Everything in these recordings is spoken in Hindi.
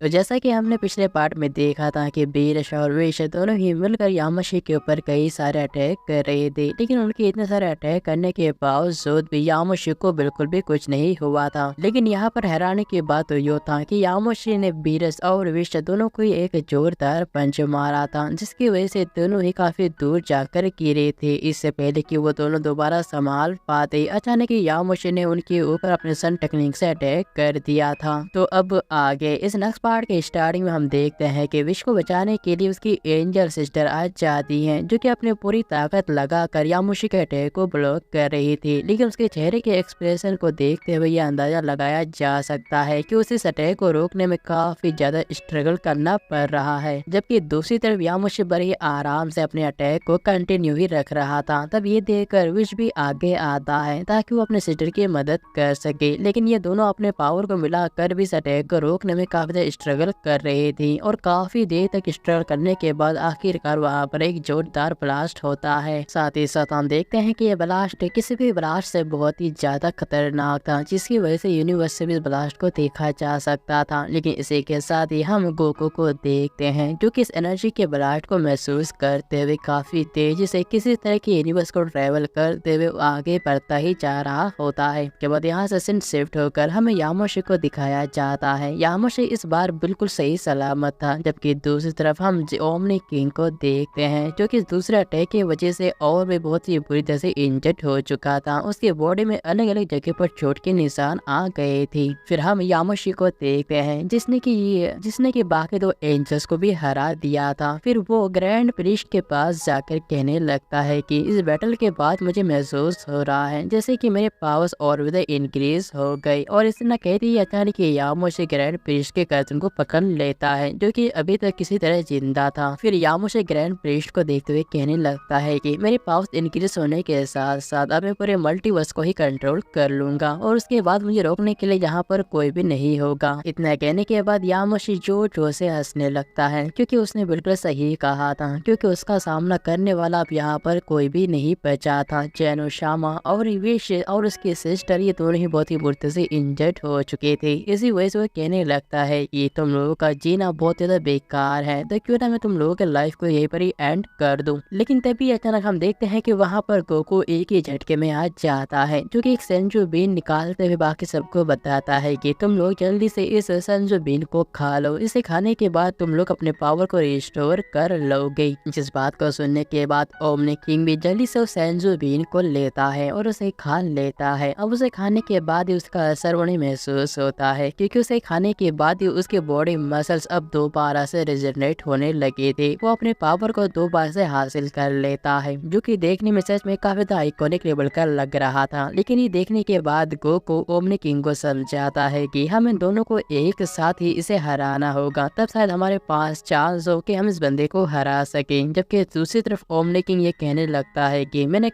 तो जैसा कि हमने पिछले पार्ट में देखा था कि बीरश और विश दोनों ही मिलकर यामाशी के ऊपर कई सारे अटैक कर रहे थे, लेकिन उनके इतने सारे अटैक करने के बावजूद भी यामाशी को बिल्कुल भी कुछ नहीं हुआ था। लेकिन यहाँ पर हैरानी की बात तो यो था कि यामाशी ने बीरश और विश दोनों को एक जोरदार पंच मारा था, जिसकी वजह से दोनों ही काफी दूर जाकर गिरे थे। इससे पहले कि वो दोनों दोबारा संभाल पाते, अचानक ही यामाशी ने उनके ऊपर अपने सन टेक्निक से अटैक कर दिया था। तो अब आगे इस नेक्स्ट पार्ट के स्टार्टिंग में हम देखते हैं कि विश को बचाने के लिए उसकी एंजल सिस्टर आ जाती हैं, जो कि अपनी पूरी ताकत लगाकर यामाशी के अटैक को ब्लॉक कर रही थी। लेकिन उसके चेहरे के एक्सप्रेशन को देखते हुए यह अंदाजा लगाया जा सकता है कि उसे इस अटैक को रोकने में काफी ज्यादा स्ट्रगल करना पड़ रहा है, जबकि दूसरी तरफ यामाशी बड़ी आराम से अपने अटैक को कंटिन्यू ही रख रहा था। तब ये देखकर विश भी आगे आता है ताकि वो अपने सिस्टर की मदद कर सके, लेकिन ये दोनों अपने पावर को मिलाकर भी इस अटैक को रोकने में काफी ज्यादा स्ट्रगल कर रहे थे। और काफी देर तक स्ट्रगल करने के बाद आखिरकार वहाँ पर एक जोरदार ब्लास्ट होता है। साथ ही साथ हम देखते हैं कि ये ब्लास्ट किसी भी ब्लास्ट से बहुत ही ज्यादा खतरनाक था, जिसकी वजह से यूनिवर्स से भी इस ब्लास्ट को देखा जा सकता था। लेकिन इसी के साथ ही हम गोकू को देखते हैं, जो कि इस एनर्जी के ब्लास्ट को महसूस करते हुए काफी तेजी से किसी तरह की यूनिवर्स को ट्रेवल करते हुए आगे बढ़ता ही जा रहा होता है। के बाद यहाँ से सीन शिफ्ट होकर हमें यामाशी को दिखाया जाता है। यामाशी इस बार बिल्कुल सही सलामत था, जबकि दूसरी तरफ हम ओमनी किंग को देखते हैं, जो कि दूसरे अटैक की वजह से और भी बहुत ही बुरी तरह से इंजर्ड हो चुका था। उसकी बॉडी में अलग अलग जगह पर चोट के निशान आ गए थे। फिर हम यामाशी को देखते हैं, जिसने की बाकी दो एंजल्स को भी हरा दिया था। फिर वो ग्रैंड प्रीस्ट के पास जाकर कहने लगता है कि इस बैटल के बाद मुझे महसूस हो रहा है जैसे कि मेरे पावर्स और भी इंक्रीज हो गई। और इतना कहते ही अचानक यामाशी ग्रैंड प्रीस्ट के गर्दन को पकड़ लेता है, जो कि अभी तक किसी तरह जिंदा था। फिर यामाशी ग्रैंड प्रीस्ट को देखते हुए कहने लगता है कि मेरे पावर्स इंक्रीज होने के साथ साथ अब मैं पूरे मल्टीवर्स को ही कंट्रोल कर लूंगा, और उसके बाद मुझे रोकने के लिए यहाँ पर कोई भी नहीं होगा। इतना कहने के बाद यामाशी जोर जोर से हंसने लगता है, क्योंकि उसने बिल्कुल सही कहा था, क्योंकि उसका सामना करने वाला अब यहाँ पर कोई भी नहीं बचा था। जेनो शामा और विश और उसकी सिस्टर ये दोनों ही बहुत ही बुरी से इंजर्ड हो चुके थे। इसी वजह से वो कहने लगता है कि तुम लोगों का जीना बहुत ज्यादा बेकार है, तो क्यों ना मैं तुम लोगों के लाइफ को यहीं पर ही एंड कर दूं। लेकिन तभी अचानक हम देखते हैं कि वहाँ पर गोकू एक ही झटके में आ जाता है, जो कि एक सेंजू बीन निकालते हुए बाकी सबको बताता है कि तुम लोग जल्दी से इस सेंजू बीन को खा लो, इसे खाने के बाद तुम लोग अपने पावर को रिस्टोर कर लोगे। जिस बात को सुनने के बाद ओमनी किंग भी जल्दी से उस सेंजू बीन को लेता है और उसे खा लेता है। अब उसे खाने के बाद ही उसका असर उन्हें महसूस होता है, क्योंकि उसे खाने के बाद ही उसके बॉडी मसल्स अब दोबारा से रिजनरेट होने लगे थे। वो अपने पावर को दोबारा से हासिल कर लेता है, जो कि देखने में सच में काफी आइकॉनिक लेवल का लग रहा था। लेकिन ये देखने के बाद गोकू ओमनी किंग को समझाता है कि हम इन दोनों को एक साथ ही इसे हराना होगा, तब शायद हमारे पास चांस हो कि हम इस बंदे को हरा सकें। जबकि दूसरी तरफ ओमनी किंग ये कहने लगता है कि मैंने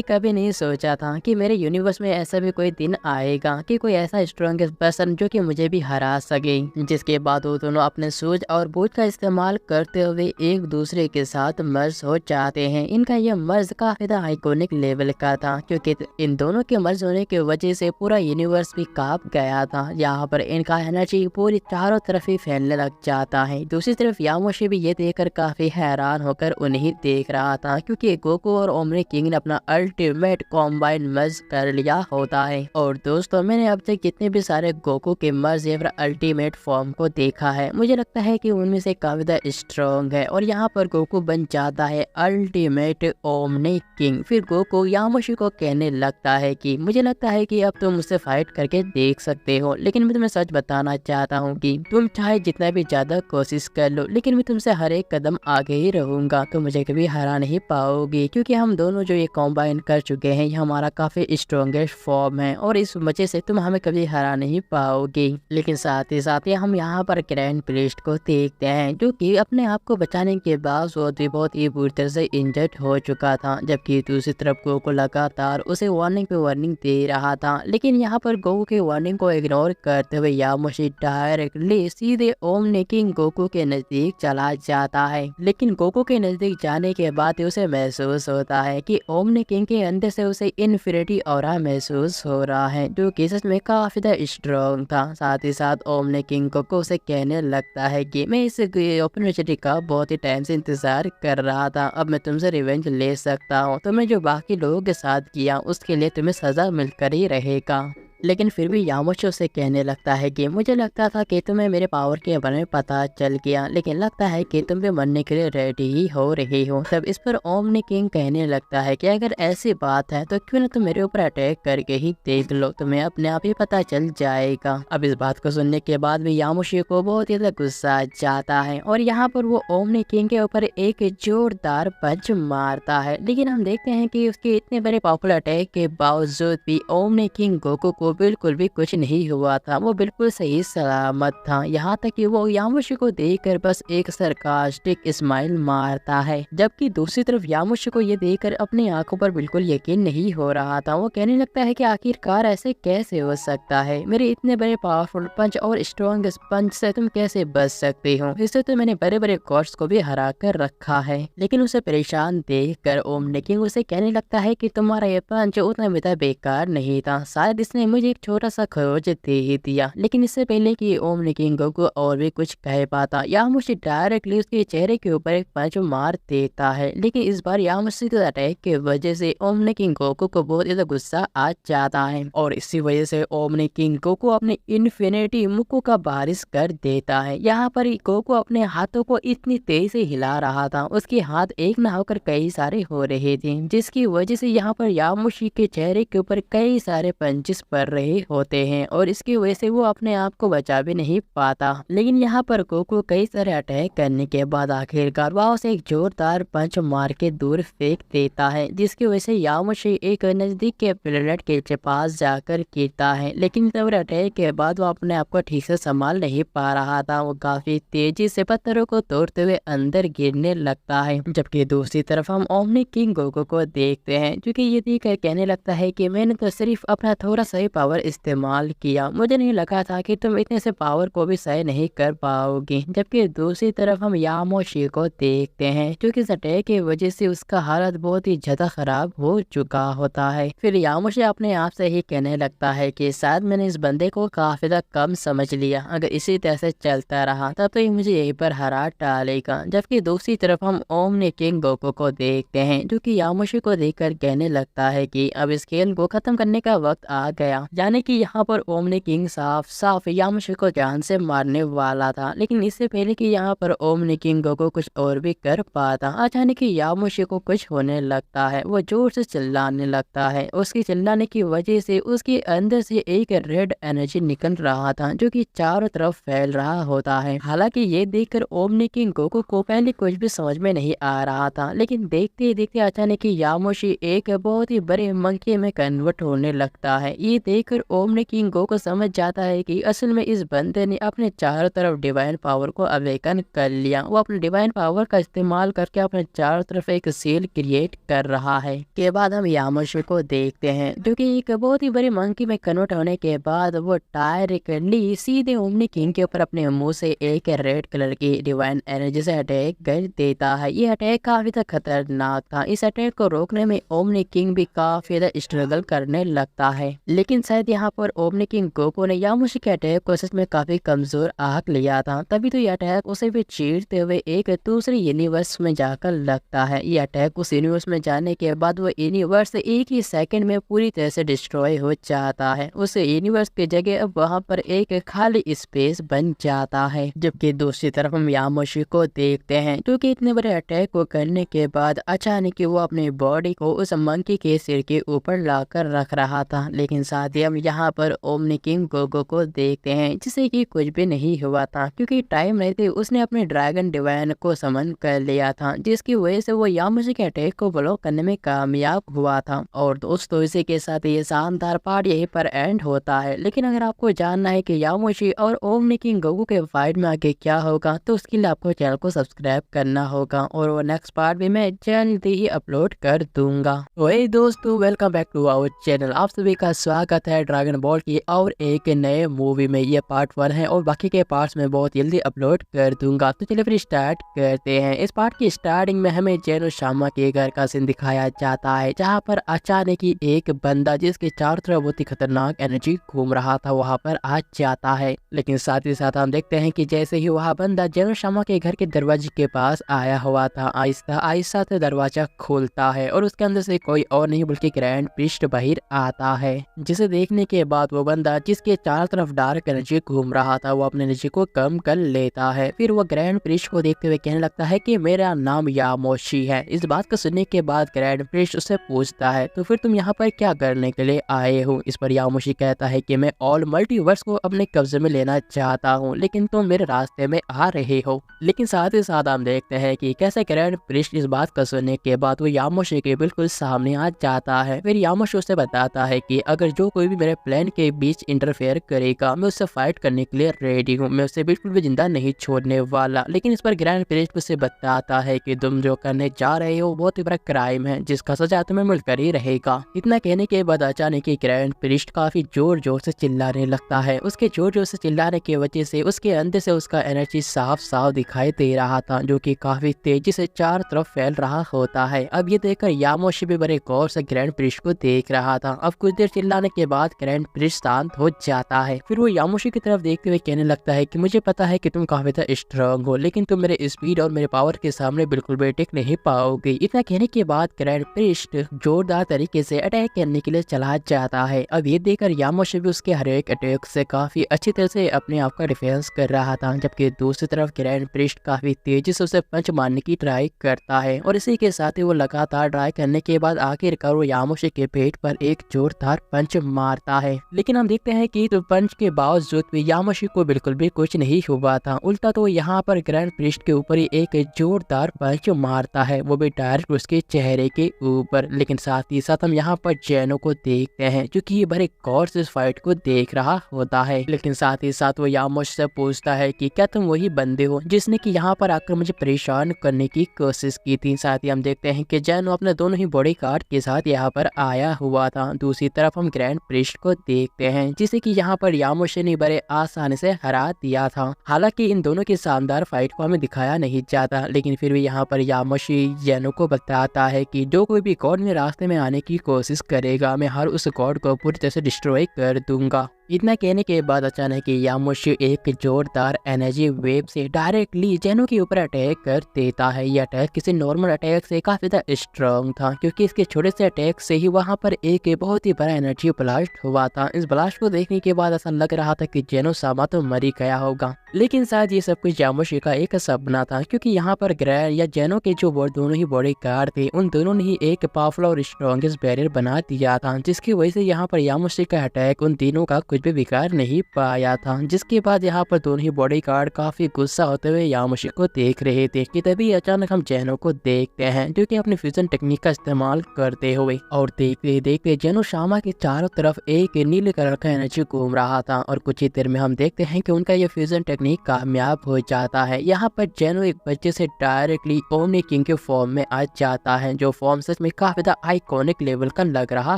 कभी नहीं सोचा था कि मेरे यूनिवर्स में ऐसा भी कोई दिन आएगा कि कोई ऐसा स्ट्रॉन्गेस्ट पर्सन जो कि मुझे भी हरा सके। जिसके बाद वो दोनों अपने सूझ और बूझ का इस्तेमाल करते हुए एक दूसरे के साथ मर्ज हो जाते हैं। इनका यह मर्ज काफी आइकॉनिक लेवल का था, क्योंकि इन दोनों के मर्ज होने की वजह से पूरा यूनिवर्स भी कांप गया था। यहाँ पर इनका एनर्जी पूरी चारों तरफ ही फैलने लग जाता है। दूसरी तरफ यामाशी भी ये देखकर काफी हैरान होकर उन्हें देख रहा था, क्योंकि गोकू और ओमनी किंग ने अपना अल्टीमेट कॉम्बाइन मर्ज कर लिया होता है। और दोस्तों, मैंने अब तक जितने भी सारे गोकू के मर्ज या फिर अल्टीमेट फॉर्म को देखा है, मुझे लगता है कि उनमें से काफी ज्यादा स्ट्रॉन्ग है। और यहाँ पर गोकू बन जाता है अल्टीमेट ओमनी किंग। फिर गोकू यामाशी को कहने लगता है कि मुझे लगता है कि अब तुम मुझसे फाइट करके देख सकते हो, लेकिन मैं तुम्हें सच बताना चाहता हूँ कि तुम चाहे जितना भी ज्यादा कोशिश कर लो, लेकिन मैं तुमसे हर एक कदम आगे ही रहूंगा, तो मुझे कभी हरा नहीं पाओगे, क्योंकि हम दोनों जो ये कॉम्बाइन कर चुके हैं, ये हमारा काफी स्ट्रॉन्गेस्ट फॉर्म है, और इस वजह से तुम हमें कभी हरा नहीं पाओगे। लेकिन साथ ही साथ हम यहाँ पर ग्रैंड प्रीस्ट को देखते हैं, जो कि अपने आप को बचाने के बावजूद भी बहुत ही बुरी तरह से इंजर्ड हो चुका था। जबकि दूसरी तरफ गोकू लगातार उसे वार्निंग पे वार्निंग दे रहा था। लेकिन यहाँ पर गोकू की वार्निंग को इग्नोर करते हुए यामाशी डायरेक्टली सीधे ओमनी किंग गोकू के नजदीक चला जाता है। लेकिन गोकू के नजदीक जाने के बाद उसे महसूस होता है कि ओमनी किंग के अंदर से उसे इन्फिनिटी ऑरा महसूस हो रहा है, जो कि सच में काफी स्ट्रॉन्ग था। साथ ही साथ ओमनी किंग गोकू उसे कहने लगता है कि मैं इस अपॉर्चुनिटी का बहुत ही टाइम से इंतजार कर रहा था, अब मैं तुमसे रिवेंज ले सकता हूँ। तुमने जो बाकी लोगों के साथ किया उसके लिए तुम्हें सजा मिलकर ही रहेगा। लेकिन फिर भी यामोशी उसे कहने लगता है कि मुझे लगता था कि तुम्हें मेरे पावर के बारे में पता चल गया, लेकिन लगता है कि तुम भी मरने के लिए रेडी ही हो रही हो। तब इस पर ओमनी किंग कहने लगता है कि अगर ऐसी बात है तो क्यों न तुम मेरे ऊपर अटैक करके ही देख लो, तुम्हें अपने आप ही पता चल जाएगा। अब इस बात को सुनने के बाद भी यामोशी को बहुत ही ज्यादा गुस्सा आ जाता है और यहाँ पर वो ओमनी किंग के ऊपर एक जोरदार पंच मारता है। लेकिन हम देखते हैं कि उसके इतने बड़े पावरफुल अटैक के बावजूद भी ओमनी किंग गोकू को बिल्कुल भी कुछ नहीं हुआ था, वो बिल्कुल सही सलामत था। यहाँ तक कि वो यामोशी को देखकर बस एक सरकास्टिक स्माइल मारता है, जबकि दूसरी तरफ यामोशी को ये देखकर अपनी आंखों पर बिल्कुल यकीन नहीं हो रहा था। वो कहने लगता है कि आखिरकार ऐसे कैसे हो सकता है, मेरे इतने बड़े पावरफुल पंच और स्ट्रॉन्ग पंच से तुम कैसे बच सकते हो, इससे तो मैंने बड़े बड़े गॉड्स को भी हरा कर रखा है। लेकिन उसे परेशान देख कर ओमनी किंग उसे कहने लगता है कि तुम्हारा ये पंच उतना भी बेकार नहीं था, शायद इसने मुझे एक छोटा सा खरोच दे ही दिया। लेकिन इससे पहले कि ओमनी किंग गोकू और भी कुछ कह पाता, यामोशी डायरेक्टली उसके चेहरे के ऊपर एक पंच मार देता है। लेकिन इस बार यामोशी के अटैक की वजह से ओमनी किंग गोकू को बहुत ज्यादा गुस्सा आ जाता है और इसी वजह से ओमनी किंग गोकू अपने इन्फिनिटी मुक्कू का बारिश कर देता है। यहाँ पर गोकू अपने हाथों को इतनी तेज से हिला रहा था, उसके हाथ एक न होकर कई सारे हो रहे थे, जिसकी वजह से यहाँ पर यामोशी के चेहरे के ऊपर कई सारे पंचेस पड़ रहे होते हैं और इसकी वजह से वो अपने आप को बचा भी नहीं पाता। लेकिन यहाँ पर गोकू कई सारे अटैक करने के बाद आखिरकार वह उसे एक जोरदार पंच मार के दूर फेंक देता है, जिसकी वजह से यामोशी एक नजदीक के प्लेनेट के पास जाकर गिरता है। लेकिन इस अटैक के बाद वो अपने आप को ठीक से संभाल नहीं पा रहा था, वो काफी तेजी से पत्थरों को तोड़ते हुए अंदर गिरने लगता है। जबकि दूसरी तरफ हम ओमनी किंग गोकू को देखते हैं, जो कि ये देखकर कहने लगता है कि मैंने तो सिर्फ अपना थोड़ा सा ही पावर इस्तेमाल किया, मुझे नहीं लगा था कि तुम इतने से पावर को भी सही नहीं कर पाओगी। जबकि दूसरी तरफ हम यामोशी को देखते हैं, जो कि इस अटैक की वजह से उसका हालत बहुत ही ज्यादा खराब हो चुका होता है। फिर यामोशी अपने आप से ही कहने लगता है कि शायद मैंने इस बंदे को काफी ज्यादा कम समझ लिया, अगर इसी तरह से चलता रहा तब तो ये मुझे यहीं पर हरा डालेगा। जबकि दूसरी तरफ हम ओमनी किंग गोकू को देखते हैं, जो कि यामोशी को देखकर कहने लगता है कि अब इस खेल को खत्म करने का वक्त आ गया। यानी कि यहाँ पर ओमनी किंग साफ साफ यामोशी को जान से मारने वाला था। लेकिन इससे पहले कि यहाँ पर ओमनी किंग गोकू कुछ और भी कर पाता, अचानक ही यामोशी को कुछ होने लगता है, वो जोर से चिल्लाने लगता है। उसकी चिल्लाने की वजह से उसके अंदर से एक रेड एनर्जी निकल रहा था, जो कि चारों तरफ फैल रहा होता है। हालांकि ये देखकर ओमनी किंग गोकू को पहले कुछ भी समझ में नहीं आ रहा था, लेकिन देखते ही देखते अचानक ही यामोशी एक बहुत ही बड़े मंकी में कन्वर्ट होने लगता है। ये देखकर ओमनी किंग गोकू समझ जाता है कि असल में इस बंदे ने अपने चारों तरफ डिवाइन पावर को अवेकन कर लिया। वो अपने डिवाइन पावर का इस्तेमाल करके अपने चारों तरफ एक सील क्रिएट कर रहा है। के बाद हम यामोशी को देखते हैं, जो कि एक बहुत ही बड़े मंकी में कन्वर्ट होने के बाद वो डायरेक्टली सीधे ओमनी किंग के ऊपर अपने मुंह से एक रेड कलर की डिवाइन एनर्जी से अटैक कर देता है। ये अटैक काफी तक खतरनाक था, इस अटैक को रोकने में ओमनी किंग भी काफी ज्यादा स्ट्रगल करने लगता है। लेकिन शायद यहाँ पर ओमनी किंग गोकू ने यामोशी के अटैक को सच में काफी कमजोर आंक लिया था, तभी तो ये अटैक उसे भी चीरते हुए एक दूसरे यूनिवर्स में जाकर लगता है। ये अटैक उस यूनिवर्स में जाने के बाद वो यूनिवर्स एक ही सेकंड में पूरी तरह से डिस्ट्रॉय हो जाता है। उस यूनिवर्स की जगह अब वहाँ पर एक खाली स्पेस बन जाता है। जबकि दूसरी तरफ हम यामोशी को देखते हैं, क्योंकि इतने बड़े अटैक को करने के बाद अचानक वो अपनी बॉडी को उस मंकी के सिर के ऊपर लाकर रख रहा था। लेकिन साथ ही हम यहाँ पर ओमनी किंग गोकू को देखते हैं, जिसे कि कुछ भी नहीं हुआ था, क्योंकि टाइम रहते उसने अपने ड्रैगन डिवाइन को समन कर लिया था, जिसकी वजह से वो यामोशी के अटैक को ब्लॉक करने में कामयाब हुआ था। और दोस्तों इसी के साथ ये शानदार पार्ट यहीं पर एंड होता है। लेकिन अगर आपको जानना है कि यामोशी और ओमनी किंग गोकू के फाइट में आगे क्या होगा, तो उसके लिए आपको चैनल को सब्सक्राइब करना होगा और वो नेक्स्ट पार्ट भी मैं जल्दी ही अपलोड कर दूंगा। वही दोस्तों, welcome back to our channel. आप सभी का स्वागत स्वागत है ड्रैगन बॉल की और एक नए मूवी में। ये पार्ट 1 है और बाकी के पार्ट्स में बहुत जल्दी अपलोड कर दूंगा। तो चलिए फिर स्टार्ट करते हैं। इस पार्ट की स्टार्टिंग में हमें जेनो शामा के घर का सीन दिखाया जाता है, जहां पर अचानक ही एक बंदा जिसके चारों तरफ बहुत ही खतरनाक एनर्जी घूम रहा था वहां पर आ जाता है। लेकिन साथ ही साथ हम देखते हैं कि जैसे ही वह बंदा जेनो शामा के घर के दरवाजे के पास आया हुआ था, आहिस्ता आहिस्ता से दरवाजा खोलता है और उसके अंदर से कोई और नहीं बल्कि ग्रैंड प्रीस्ट बाहर आता है, जिसे देखने के बाद वो बंदा जिसके चारों तरफ डार्क एनर्जी घूम रहा था वो अपने एनर्जी को कम कर लेता है। फिर वो ग्रैंड प्रीस्ट को देखते हुए कहने लगता है कि मेरा नाम यामोशी है। इस बात को सुनने के बाद ग्रैंड प्रीस्ट उससे पूछता है तो फिर तुम यहाँ पर क्या करने के लिए आए हो। इस पर यामोशी कहता है कि मैं ऑल मल्टीवर्स को अपने कब्जे में लेना चाहता हूँ, लेकिन तुम मेरे रास्ते में आ रहे हो। लेकिन साथ ही साथ हम देखते हैं कि कैसे ग्रैंड प्रीस्ट इस बात को सुनने के बाद वो यामोशी के बिल्कुल सामने आ जाता है। फिर यामोशी उसे बताता है कि अगर जो कोई भी मेरे प्लान के बीच इंटरफेयर करेगा मैं उससे फाइट करने के लिए रेडी हूँ, मैं उसे बिल्कुल भी जिंदा नहीं छोड़ने वाला। लेकिन इस पर ग्रैंड प्रीस्ट उसे बताता है कि तुम जो करने जा रहे हो बहुत ही बड़ा क्राइम है, जिसका सजा तुम्हें मिलकर ही रहेगा। इतना कहने के बाद अचानक ही ग्रैंड प्रीस्ट काफी जोर जोर से चिल्लाने लगता है। उसके जोर जोर से चिल्लाने की वजह से उसके अंदर से उसका एनर्जी साफ साफ दिखाई दे रहा था, जो कि काफी तेजी से चारों तरफ फैल रहा होता है। अब ये देखकर यामोशी भी बड़े गौर से ग्रैंड प्रीस्ट को देख रहा था। अब कुछ देर चिल्लाने के बाद ग्रैंड प्रीस्ट शांत हो जाता है। फिर वो यामोशी की तरफ देखते हुए कहने लगता है कि मुझे पता है कि तुम काफी ज्यादा स्ट्रांग हो, लेकिन तुम मेरे स्पीड और मेरे पावर के सामने बिल्कुल भी टिक नहीं पाओगे। इतना कहने के बाद ग्रैंड प्रीस्ट जोरदार तरीके से अटैक करने के लिए चला जाता है। अब ये देखकर यामोशी भी उसके हर एक अटैक से काफी अच्छी तरह से अपने आप का डिफेंस कर रहा था, जबकि दूसरी तरफ ग्रैंड प्रीस्ट काफी तेजी से उसे पंच मारने की ट्राई करता है। और इसी के साथ ही वो लगातार ट्राई करने के बाद आखिरकार वो यामोशी के पेट पर एक जोरदार पंच मारता है। लेकिन हम देखते हैं कि तो पंच के बावजूद भी यामोशी को बिल्कुल भी कुछ नहीं हुआ था। उल्टा तो यहाँ पर ग्रैंड प्रीस्ट के ऊपर ही एक जोरदार पंच मारता है, वो भी डायरेक्ट उसके चेहरे के ऊपर। लेकिन साथ ही साथ हम यहाँ पर जेनो को देखते हैं जो कि बड़े गौर से इस फाइट को देख रहा होता है। लेकिन साथ ही साथ वो यामोशी से पूछता है कि क्या तुम वही बंदे हो जिसने कि यहाँ पर आकर मुझे परेशान करने की कोशिश की थी। साथ ही हम देखते हैं कि जेनो अपने दोनों ही बॉडीगार्ड के साथ यहाँ पर आया हुआ था। दूसरी तरफ हम ग्रैंड प्रीस्ट को देखते हैं जिसे कि यहाँ पर यामोशी ने बड़े आसानी से हरा दिया था। हालांकि इन दोनों की शानदार फाइट को हमें दिखाया नहीं जाता, लेकिन फिर भी यहाँ पर यामोशी जेनो को बताता है कि जो कोई भी गॉड मेरे रास्ते में आने की कोशिश करेगा मैं हर उस गॉड को पूरी तरह से डिस्ट्रॉय कर दूंगा। इतना कहने के बाद अचानक यामोशी एक जोरदार एनर्जी वेव से डायरेक्टली जेनो के ऊपर अटैक कर देता है। यह अटैक किसी नॉर्मल अटैक से काफी ज्यादा स्ट्रॉन्ग था, क्योंकि इसके छोटे से अटैक से ही वहां पर एक बहुत ही बड़ा एनर्जी ब्लास्ट हुआ था। इस ब्लास्ट को देखने के बाद ऐसा लग रहा था कि जेनो सामा तो मर ही गया होगा, लेकिन शायद ये सब कुछ यामोशी का एक सपना था, क्योंकि यहाँ पर ग्रैंड या जेनो के जो दोनों ही बॉडीगार्ड थे उन दोनों ने ही एक पावरफुल और स्ट्रॉन्गेस्ट बैरियर बना दिया था, जिसकी वजह से यहाँ पर यामोशी का अटैक उन तीनों का कुछ भी बिगाड़ नहीं पाया था। जिसके बाद यहाँ पर दोनों ही बॉडीगार्ड काफी गुस्सा होते हुए यामोशी को देख रहे थे कि तभी अचानक हम जेनो को देखते हैं जो कि अपनी फ्यूजन टेक्निक का इस्तेमाल करते हुए, और देखते देखते जेनो शामा के चारों तरफ एक नीले कलर का एनर्जी घूम रहा था। और कुछ ही देर में हम देखते हैं कि उनका ये फ्यूजन टेक्निक कामयाब हो जाता है। यहाँ पर जेनो एक बच्चे से डायरेक्टली ओमनी किंग के फॉर्म में आ जाता है, जो फॉर्म सच में काफी ज्यादा आइकॉनिक लेवल का लग रहा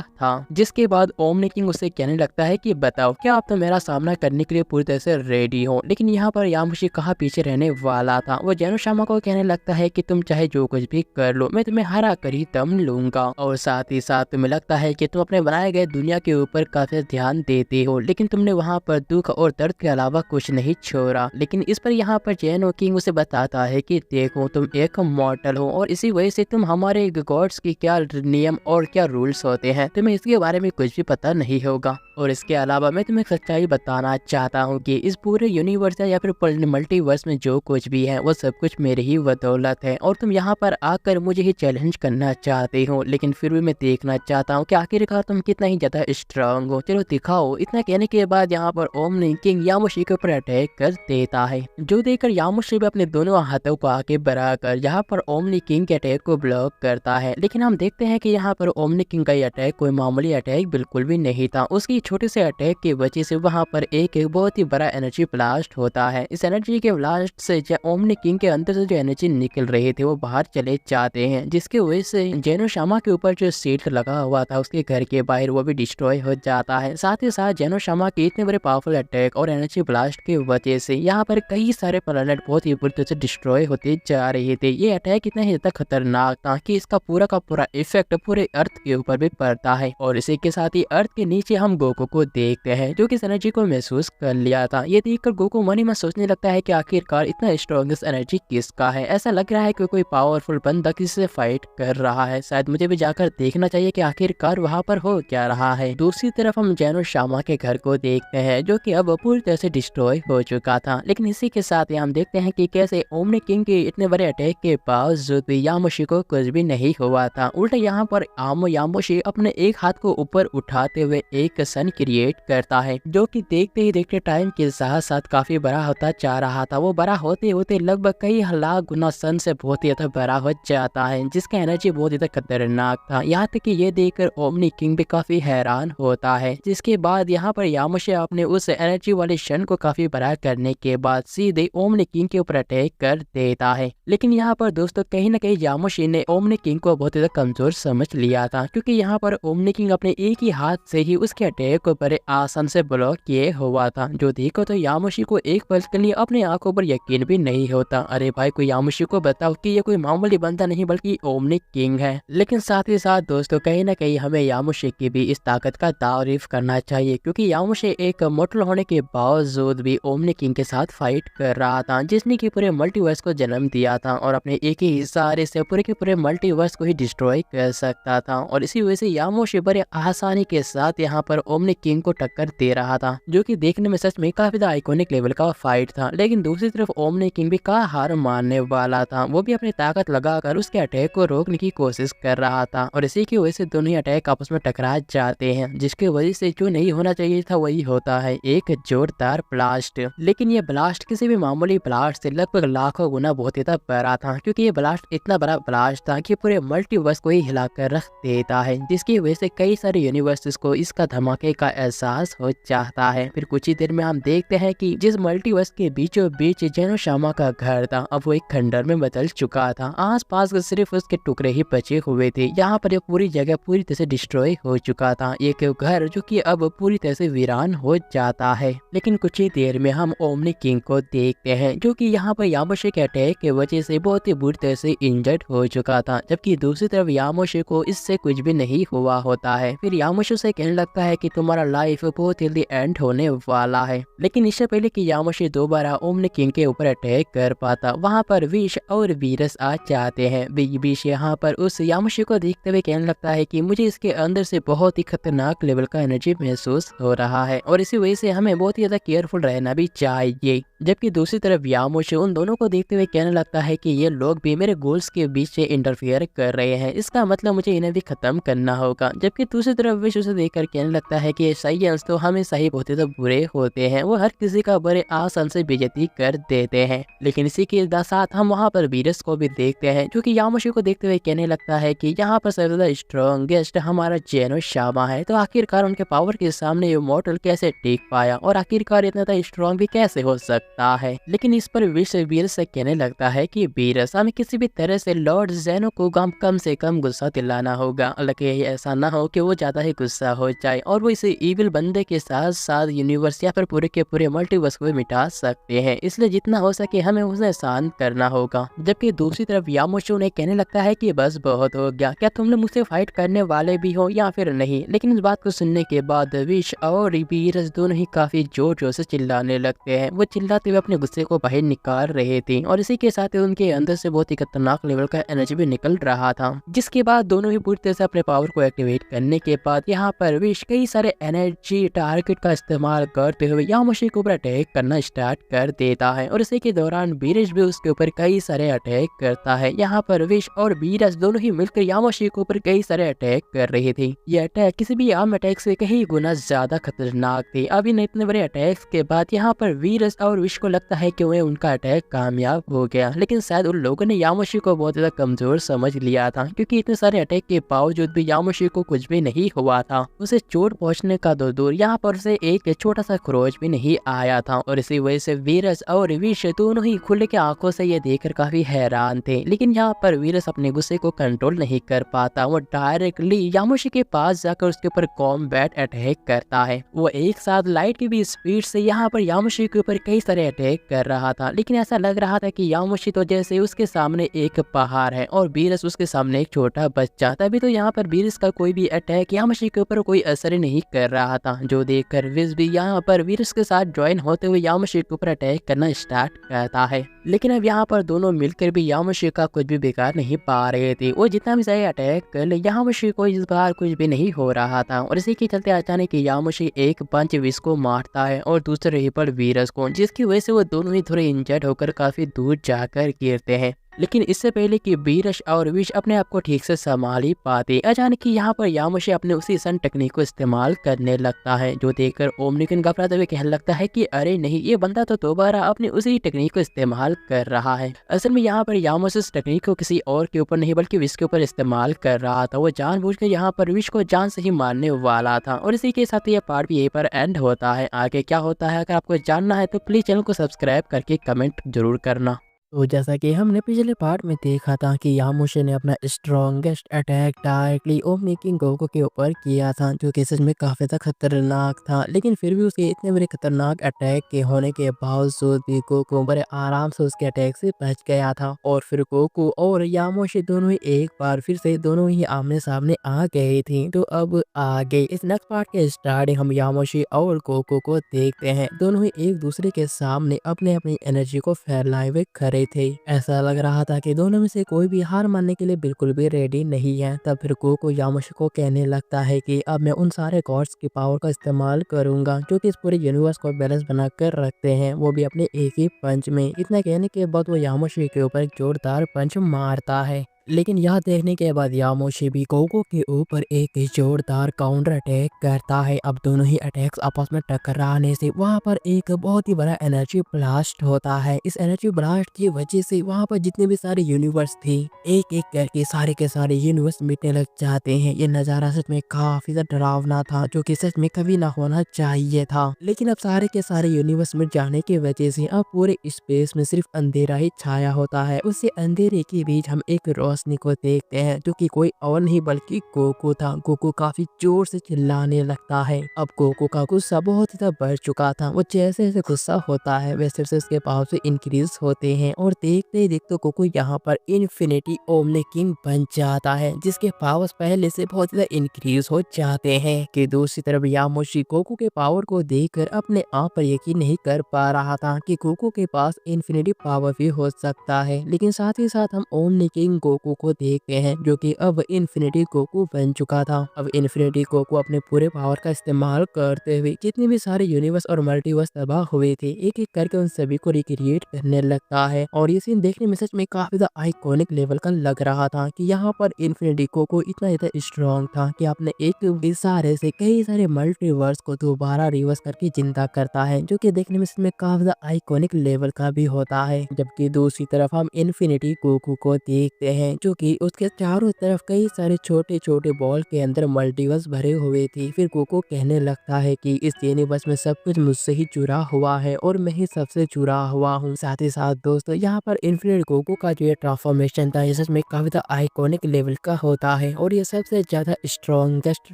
था। जिसके बाद ओमनी किंग उसे कहने लगता है कि बताओ क्या आप तो मेरा सामना करने के लिए पूरी तरह से रेडी हो। लेकिन यहाँ पर यामोशी कहाँ पीछे रहने वाला था। वो जेनो शामा को कहने लगता है कि तुम चाहे जो कुछ भी कर लो मैं तुम्हें हरा कर ही दम लूंगा। और साथ ही साथ तुम्हें लगता है कि तुम अपने बनाए गए दुनिया के ऊपर काफी ध्यान देते हो, लेकिन तुमने वहाँ पर दुख और दर्द के अलावा कुछ नहीं छोड़ा। लेकिन इस पर यहाँ पर जेनो किंग उसे बताता है कि देखो तुम एक मॉर्टल हो और इसी वजह से तुम हमारे गॉड्स की क्या नियम और क्या रूल्स होते हैं तुम्हें इसके बारे में कुछ भी पता नहीं होगा। और इसके अलावा मैं तुम्हें सच्चाई बताना चाहता हूँ कि इस पूरे यूनिवर्स या फिर मल्टीवर्स में जो कुछ भी है वो सब कुछ मेरी ही बदौलत है, और तुम यहाँ पर आकर मुझे ही चैलेंज करना चाहते हो। लेकिन फिर भी मैं देखना चाहता हूँ कि आखिरकार तुम कितना ही ज्यादा स्ट्रांग हो, चलो दिखाओ। इतना कहने के बाद यहाँ पर ओमनी किंग यामोशी के ऊपर अटैक कर देता है, जो देखकर यामोशी भी अपने दोनों हाथों को आगे बढ़ाकर यहाँ पर ओमनी किंग के अटैक को ब्लॉक करता है। लेकिन हम देखते हैं कि यहाँ पर ओमनी किंग का ये अटैक कोई मामूली अटैक बिल्कुल भी नहीं था। उसकी छोटे से अटैक की वजह से वहाँ पर एक बहुत ही बड़ा एनर्जी ब्लास्ट होता है। इस एनर्जी के ब्लास्ट से ओमनी किंग के अंदर से जो एनर्जी निकल रही थी वो बाहर चले जाते हैं, जिसकी वजह से जेनोशामा के ऊपर जो सीट लगा हुआ था उसके घर के बाहर वो भी डिस्ट्रॉय हो जाता है। साथ ही साथ जेनोशामा के इतने बड़े पावरफुल अटैक और एनर्जी ब्लास्ट की वजह से यहाँ पर कई सारे प्लैनेट बहुत ही बुरी तरह से डिस्ट्रॉय होते जा रहे थे। ये अटैक इतना ही ज्यादा खतरनाक था कि इसका पूरा का पूरा इफेक्ट पूरे अर्थ के ऊपर भी पड़ता है। और इसी के साथ ही अर्थ के नीचे हम गोकू को देखते हैं जो कि इस एनर्जी को महसूस कर लिया था। ये देखकर गोकू मन ही मन सोचने लगता है कि आखिरकार इतना स्ट्रॉन्गेस्ट एनर्जी किसका है। ऐसा लग रहा है कि कोई पावरफुल बंदा किसी से फाइट कर रहा है, शायद मुझे भी जाकर देखना चाहिए कि आखिरकार वहाँ पर हो क्या रहा है। दूसरी तरफ हम जेनोशामा के घर को देखते हैं जो कि अब पूरी तरह से डिस्ट्रॉय हो चुका था। लेकिन इसी के साथ ही हम देखते हैं कि कैसे ओमनी किंग के इतने बड़े अटैक के बावजूद भी यामोशी को कुछ भी नहीं हुआ था। उल्टा यहाँ पर यामोशी अपने एक हाथ को ऊपर उठाते हुए एक सन क्रिएट करता है जो कि देखते ही देखते टाइम के साथ साथ काफी बड़ा होता जा रहा था। वो बड़ा होते होते लगभग कई लाख गुना सन से बहुत ही ज्यादा बड़ा हो जाता है, जिसका एनर्जी बहुत ही ज्यादा खतरनाक था। यहाँ तक कि ये देखकर ओमनी किंग भी काफी हैरान होता है। जिसके बाद यहाँ पर यामोशी अपने उस एनर्जी वाले शन को काफी बड़ा करने के बाद सीधे ओमनी किंग के ऊपर अटैक कर देता है। लेकिन यहाँ पर दोस्तों कहीं ना कहीं यामोशी ने ओमनी किंग को बहुत ज्यादा कमजोर समझ लिया था, क्योंकि यहाँ पर ओमनी किंग अपने एक ही हाथ से ही उसके अटैक को बड़े आसान से ब्लॉक किए हुआ था। जो देखो तो यामोशी को एक पल के लिए अपने आंखों पर यकीन भी नहीं होता। अरे भाई कोई यामोशी को बताओ कि ये कोई मामूली बंदा नहीं बल्कि ओमनी किंग है। लेकिन साथ ही साथ दोस्तों कहीं ना कहीं हमें यामोशी की भी इस ताकत का तारीफ करना चाहिए, क्योंकि यामोशी एक मोटल होने के बावजूद भी ओमनी किंग के साथ फाइट कर रहा था, जिसने की पूरे मल्टीवर्स को जन्म दिया था और अपने एक ही इशारे से पूरे के पूरे मल्टीवर्स को ही डिस्ट्रॉय कर सकता था। और इसी वजह से यामोशी बड़े आसानी के साथ यहाँ पर ओमनी किंग को टक्कर दे रहा था, जो कि देखने में सच में काफी आइकॉनिक लेवल का फाइट था। लेकिन दूसरी तरफ ओमनी किंग भी का हार मानने वाला था। वो भी अपनी ताकत लगाकर उसके अटैक को रोकने की कोशिश कर रहा था और इसी की वजह से दोनों ही अटैक आपस में टकरा जाते हैं, जिसकी वजह से जो नहीं होना चाहिए था वही होता है, एक जोरदार ब्लास्ट। लेकिन ये ब्लास्ट किसी भी मामूली ब्लास्ट से लगभग लाखों गुना बहुत ज्यादा बड़ा था, क्योंकि ये ब्लास्ट इतना बड़ा ब्लास्ट था कि पूरे मल्टीवर्स को ही हिलाकर रख देता है, जिसकी वजह से कई सारे यूनिवर्सेस को इसका धमाके का एहसास हो जाता है। फिर कुछ ही देर में हम देखते हैं कि जिस मल्टीवर्स के बीचों बीच जेनोशामा का घर था अब वो एक खंडर में बदल चुका था। आसपास सिर्फ उसके टुकड़े ही बचे हुए थे। यहाँ पर ये पूरी जगह पूरी तरह से डिस्ट्रॉय हो चुका था, एक घर जो कि अब पूरी तरह से वीरान हो जाता है। लेकिन कुछ ही देर में हम ओमनी किंग को देखते हैं जो कि यहाँ पर यामोशी के अटैक की वजह से बहुत ही बुरी तरह से इंजर्ड हो चुका था, जबकि दूसरी तरफ यामोशी को इससे कुछ भी नहीं हुआ होता है। फिर यामोशी से कहने लगता है कि तुम्हारा लाइफ बहुत जल्दी एंड होने वाला है। लेकिन इससे पहले कि यामोशी दोबारा ओमनी किंग के ऊपर अटैक कर पाता, वहाँ पर विश और वीरस आ जाते हैं। विश यहाँ पर उस यामोशी को देखते हुए कहने लगता है कि मुझे इसके अंदर से बहुत ही खतरनाक लेवल का एनर्जी महसूस हो रहा है और इसी वजह से हमें बहुत ही ज्यादा केयरफुल रहना भी चाहिए। जबकि दूसरी तरफ यामोशी उन दोनों को देखते हुए कहने लगता है कि ये लोग भी मेरे गोल्स के बीच से इंटरफेयर कर रहे हैं, इसका मतलब मुझे इन्हें भी खत्म करना होगा। जबकि दूसरी तरफ विश उसे देखकर कहने लगता है कि साइंस तो हमेशा ही बहुत ज्यादा बुरे होते हैं, वो हर किसी का बड़े आसान से बेइज्जती कर देते हैं। लेकिन इसी के साथ हम वहाँ पर वीरस को भी देखते हैं जो कि यामोशी को देखते हुए कहने लगता है कि यहाँ पर सबसे ज्यादा स्ट्रॉन्गेस्ट हमारा जेनोशामा है, तो आखिरकार उनके पावर के सामने ये मॉर्टल कैसे टिक पाया और आखिरकार इतना ज्यादा स्ट्रॉन्ग भी कैसे हो सकता है। लेकिन इस पर विश वीरस से कहने लगता है कि वीरस हमें किसी भी तरह से लॉर्ड जेनो को कम से कम गुस्सा दिलाना होगा, हालांकि ऐसा ना हो कि वो ज्यादा ही गुस्सा हो जाए और वो इसे इविल बंदे के साथ साथ यूनिवर्स या फिर पूरे के पूरे मल्टीवर्स को मिटा सकते हैं, इसलिए जितना हो सके हमें उसे शांत करना होगा। जबकि दूसरी तरफ यामोशी ने कहने लगता है कि बस बहुत हो गया, क्या तुम लोग मुझसे फाइट करने वाले भी हो या फिर नहीं। लेकिन इस बात को सुनने के बाद विश और वीरस दोनों ही काफी जोर जोर से चिल्लाने लगते हैं। वो चिल्लाते हुए अपने गुस्से को बाहर निकाल रहे थे और इसी के साथ उनके अंदर से बहुत ही खतरनाक लेवल का एनर्जी भी निकल रहा था, जिसके बाद दोनों ही पूरी तरह से अपने पावर को एक्टिवेट करने के बाद यहाँ पर विश कई सारे एनर्जी टारगेट का इस्तेमाल करते हुए यामोशी के ऊपर अटैक करना स्टार्ट कर देता है और इसी के दौरान वीरस भी उसके ऊपर कई सारे अटैक करता है। यहाँ पर विश और वीरस दोनों ही मिलकर यामोशी के ऊपर कई सारे अटैक कर रहे थे। ये अटैक किसी भी आम अटैक से कई गुना ज्यादा खतरनाक थे। अब इन इतने बड़े अटैक्स के बाद यहाँ पर वीरस और विश वीरस को लगता है कि वह उनका अटैक कामयाब हो गया, लेकिन शायद उन लोगों ने यामाशी को बहुत ज्यादा कमजोर समझ लिया था, क्योंकि इतने सारे अटैक के बावजूद भी यामाशी को कुछ भी नहीं हुआ था। उसे चोट पहुंचने का तो दूर, यहाँ पर उसे एक छोटा सा खरोच भी नहीं आया था। और इसी वजह से वीरस और विश दोनों ही खुले के आंखों से ये देखकर काफी हैरान थे। लेकिन यहाँ पर वीरस अपने गुस्से को कंट्रोल नहीं कर पाता। वो डायरेक्टली यामाशी के पास जाकर उसके ऊपर कॉम्बैट अटैक करता है। वो एक साथ लाइट की भी स्पीड से यहाँ पर यामाशी के ऊपर कई सारे अटैक कर रहा था, लेकिन ऐसा लग रहा था कि यामाशी तो जैसे उसके सामने एक पहाड़ है और वीरस उसके सामने एक छोटा बच्चा। तभी तो यहाँ पर वीरस का कोई भी अटैक यामाशी के ऊपर कोई असर नहीं कर रहा था, जो देखकर विज भी यहाँ पर वीरस के साथ ज्वाइन होते हुए यामाशी के ऊपर अटैक करना स्टार्ट करता है। लेकिन अब यहाँ पर दोनों मिलकर भी यामाशी का कुछ भी बिगाड़ नहीं पा रहे थे। वो जितना भी सही अटैक कर ले, यामाशी को इस बार कुछ भी नहीं हो रहा था। और इसी के चलते अचानक यामाशी एक पंच विश को मारता है और दूसरे ही पर वीरस को, जिसकी वजह से वो दोनों ही थोड़े इंजर्ड होकर काफी दूर जाकर गिरते हैं। लेकिन इससे पहले कि वीरस और विश अपने आप को ठीक से संभाल ही पाते, अचानक ही यहाँ पर यामाशी अपने उसी सन टेक्निक को इस्तेमाल करने लगता है, जो देखकर ओमनिकन घबराते हुए कहने लगता है कि अरे नहीं, ये बंदा तो दोबारा अपनी उसी टेक्निक को इस्तेमाल कर रहा है। असल में यहाँ पर यामाशी इस टेक्निक को किसी और के ऊपर नहीं बल्कि विश के ऊपर इस्तेमाल कर रहा था। वो जानबूझकर यहाँ पर विश को जान से ही मारने वाला था। और इसी के साथ ये पार्ट भी यहीं पर एंड होता है। आगे क्या होता है अगर आपको जानना है तो प्लीज चैनल को सब्सक्राइब करके कमेंट जरूर करना। तो जैसा कि हमने पिछले पार्ट में देखा था कि यामाशी ने अपना strongest attack directly omni king Goku के ऊपर किया था, जो कि सच में काफी ज़्यादा खतरनाक था। लेकिन फिर भी उसके इतने बड़े खतरनाक अटैक के होने के बावजूद भी गोकू बड़े आराम से उसके अटैक से बच गया था। और फिर गोकू और यामाशी दोनों ही एक बार फिर से दोनों ही आमने सामने आ गए थे। तो अब आगे इस नेक्स्ट पार्ट के स्टार्टिंग हम यामाशी और गोकू को देखते हैं। दोनों ही एक दूसरे के सामने अपने अपनी एनर्जी को फैलाए हुए खड़े थे। ऐसा लग रहा था कि दोनों में से कोई भी हार मानने के लिए बिल्कुल भी रेडी नहीं है। तब फिर गोकू यामाशी को कहने लगता है कि अब मैं उन सारे गॉड्स की पावर का इस्तेमाल करूंगा जो कि इस पूरे यूनिवर्स को बैलेंस बना कर रखते हैं, वो भी अपने एक ही पंच में। इतना कहने के बाद वो यामाशी के ऊपर एक जोरदार पंच मारता है। लेकिन यह देखने के बाद यामाशी भी गोकू के ऊपर एक जोरदार काउंटर अटैक करता है। अब दोनों ही अटैक्स आपस में टकराने से वहां पर एक बहुत ही बड़ा एनर्जी ब्लास्ट होता है। इस एनर्जी ब्लास्ट की वजह से वहां पर जितने भी सारे यूनिवर्स थे, एक एक करके सारे के सारे यूनिवर्स मिटने लग जाते हैं। ये नजारा सच में काफी ज्यादा डरावना था, जो कि सच में कभी ना होना चाहिए था। लेकिन अब सारे के सारे यूनिवर्स मिट जाने की वजह से अब पूरे स्पेस में सिर्फ अंधेरा ही छाया होता है। उससे अंधेरे के बीच हम एक रोशनी को देखते हैं, जो कि कोई और नहीं बल्कि गोकू था। गोकू काफी जोर से चिल्लाने लगता है। अब गोकू का गुस्सा बहुत ही ज्यादा बढ़ चुका था। वो जैसे जैसे गुस्सा होता है वैसे वैसे उसके पावर से इंक्रीज होते हैं। और देखते ही देखते गोकू यहाँ पर इन्फिनिटी ओमनी किंग बन जाता है, जिसके पावर्स पहले से बहुत ज्यादा इंक्रीज हो जाते हैं। कि दूसरी तरफ यामाशी गोकू के पावर को देखकर अपने आप पर यकीन नहीं कर पा रहा था कि गोकू के पास इन्फिनिटी पावर भी हो सकता है। लेकिन साथ ही साथ हम ओमनी किंग गोकू को देखते हैं, जो कि अब इन्फिनिटी गोकू बन चुका था। अब इन्फिनिटी गोकू अपने पूरे पावर का इस्तेमाल करते हुए जितने भी सारे यूनिवर्स और मल्टीवर्स तबाह हुए थे, एक एक करके उन सभी को रिक्रिएट करने लगता है। और ये सीन देखने में सच में काफी ज्यादा आइकॉनिक लेवल का लग रहा था कि यहाँ पर इन्फिनिटी गोकू इतना ज्यादा स्ट्रॉन्ग था कि आपने एक इशारे से कई सारे मल्टीवर्स को दोबारा रिवर्स करके जिंदा करता है, जो कि देखने में सच में काफी ज्यादा आइकॉनिक लेवल का भी होता है। जबकि दूसरी तरफ हम इन्फिनिटी गोकू को देखते हैं, जो कि उसके चारों तरफ कई सारे छोटे छोटे बॉल के अंदर मल्टीवर्स भरे हुए थे। फिर गोकू कहने लगता है कि इस यूनिवर्स में सब कुछ मुझसे ही जुड़ा हुआ है और मैं ही सबसे जुड़ा हुआ हूँ। साथ ही साथ दोस्तों यहाँ पर इन्फिनिटी गोकू का जो ये ट्रांसफॉर्मेशन था, ये सच में काफी ज्यादा आइकॉनिक लेवल का होता है और ये सबसे ज्यादा स्ट्रॉन्गेस्ट